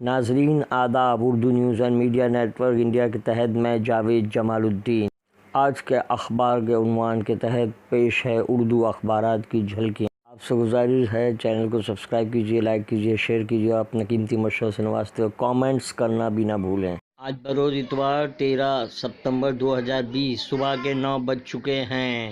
ناظرین آداب، Urdu news and media network India کے تحت میں جاوید جمال الدین آج کے اخبار کے عنوان کے تحت پیش ہے اردو اخبارات کی جھلکیاں۔ آپ سے گزارش ہے چینل کو سبسکرائب کیجیے، لائک کیجیے، شیئر کیجیے اور اپنے قیمتی مشورے سے نوازتے ہوئے کامنٹس کرنا بھی نہ بھولیں۔ آج بروز اتوار 13 ستمبر 2020 صبح کے 9 بج چکے ہیں۔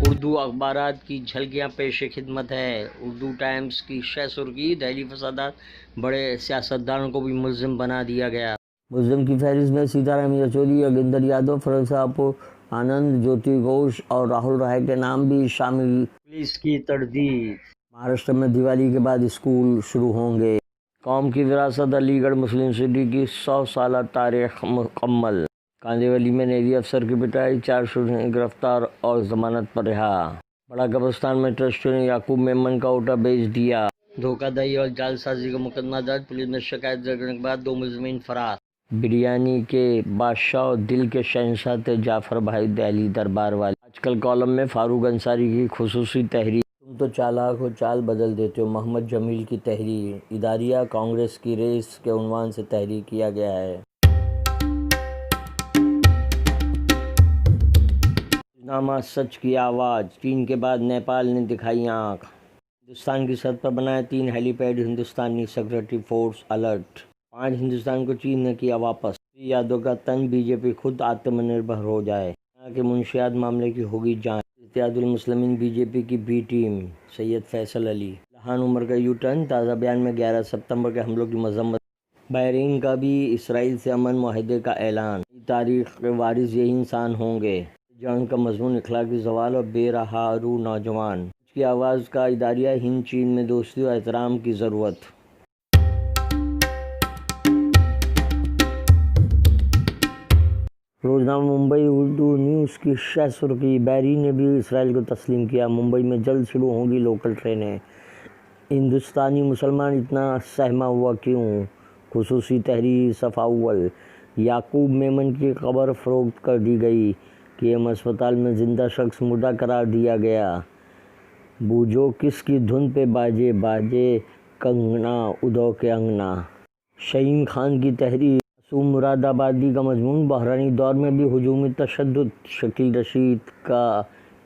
اردو اخبارات کی جھلکیاں پیش خدمت ہے۔ اردو ٹائمز کی شہ سرخی: دہلی فسادات، بڑے سیاستدانوں کو بھی ملزم بنا دیا گیا۔ ملزم کی فہرست میں سیتارام یچوری، یوگیندر یادو، فرساپو آنند، جیوتی گھوش اور راہل رائے کے نام بھی شامل۔ پولیس کی تردید: مہاراشٹر میں دیوالی کے بعد اسکول شروع ہوں گے۔ قوم کی وراثت علی گڑھ مسلم سٹی کی 100 سالہ تاریخ مکمل۔ کاندیولی میں نیوی افسر کی پٹائی، 4 شدہ گرفتار اور ضمانت پر رہا۔ بڑا قبرستان میں ٹرسٹیوں نے یعقوب میمن کا اوٹا بیچ دیا۔ دھوکہ دہی اور جعل سازی کا مقدمہ درج، پولیس میں شکایت درج کرنے کے بعد 2 ملزمین فرار۔ بریانی کے بادشاہ اور دل کے شہنشاہ تھے جعفر بھائی دہلی دربار والے۔ آج کل کالم میں فاروق انصاری کی خصوصی تحریر: تم تو چالاک ہو، چال بدل دیتے ہو۔ محمد جمیل کی تحریر۔ اداریہ کانگریس کی ریس کے عنوان سے تحریر کیا گیا ہے۔ نامہ سچ کی آواز: چین کے بعد نیپال نے دکھائی آنکھ۔ ہندوستان کی سرحد پر بنائے 3 ہیلی پیڈ، ہندوستانی سیکورٹی فورس الرٹ۔ 5 ہندوستان کو چین نے کیا واپس۔ یادو کا طنز: بی جے پی خود آتم نربھر ہو جائے۔ یہاں کے منشیات معاملے کی ہوگی جانچ۔ اتحاد المسلمین بی جے پی کی بی ٹیم۔ سید فیصل علی۔ لہان عمر کا یو ٹرن، تازہ بیان میں 11 ستمبر کے حملوں کی مذمت۔ بحرین کا بھی اسرائیل سے امن معاہدے کا اعلان۔ نئی تاریخ کے وارث یہی انسان ہوں گے۔ جنگ کا مضمون: اخلاقی زوال اور بے رہا رو نوجوان۔ سچ کی آواز کا اداریہ: ہند چین میں دوستی اور احترام کی ضرورت۔ روزنامہ ممبئی اردو نیوز کی شہ سرخی: بحرین نے بھی اسرائیل کو تسلیم کیا، ممبئی میں جلد شروع ہوں گی لوکل ٹرینیں۔ ہندوستانی مسلمان اتنا سہما ہوا کیوں؟ خصوصی تحریر صفحہ اول۔ یعقوب میمن کی قبر فروخت کر دی گئی، کے ایم اسپتال میں زندہ شخص مردہ قرار دیا گیا۔ بوجھو کس کی دھن پہ باجے باجے کنگنا ادو کے انگنا۔ شہین خان کی تحریر۔ معصوم مراد آبادی کا مضمون: بحرانی دور میں بھی ہجومی تشدد۔ شکیل رشید کا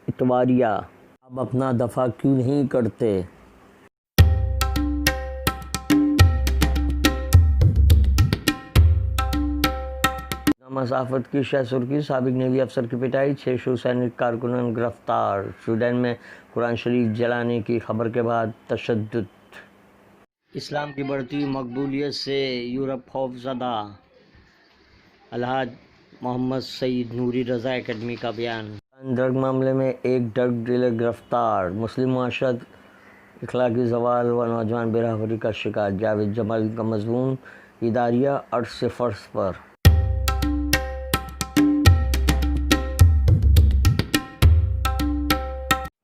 اتواریہ: آپ اپنا دفاع کیوں نہیں کرتے؟ صحافت کی شہ سرخی: سابق نیوی افسر کی پٹائی، 6 شیو سینک کارکنان گرفتار۔ سویڈن میں قرآن شریف جلانے کی خبر کے بعد تشدد۔ اسلام کی بڑھتی ہوئی مقبولیت سے یورپ خوف زدہ، الحاج محمد سعید نوری رضا اکیڈمی کا بیان۔ ڈرگ معاملے میں ایک ڈرگ ڈیلر گرفتار۔ مسلم معاشرت اخلاقی زوال و نوجوان بے رہبری کا شکار۔ جاوید جمال کا مضمون: اداریہ ارض سے فرض پر۔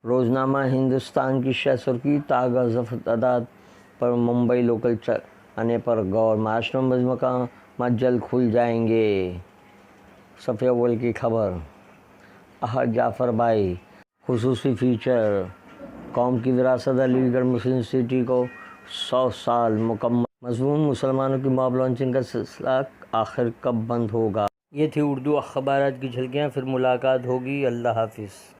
روزنامہ ہندوستان کی شہ سرخی: تاغ ضفدعات پر ممبئی لوکل چلانے پر غور، مہاراشٹر میں بعض مقامات جلد کھل جائیں گے۔ صفحہ اول کی خبر۔ احد جعفر بھائی خصوصی فیچر: قوم کی وراثت علی گڑھ مسلم سٹی کو 100 سال مکمل۔ مضمون: مسلمانوں کی ماب لانچنگ کا سلسلہ آخر کب بند ہوگا؟ یہ تھی اردو اخبارات کی جھلکیاں، پھر ملاقات ہوگی۔ اللہ حافظ۔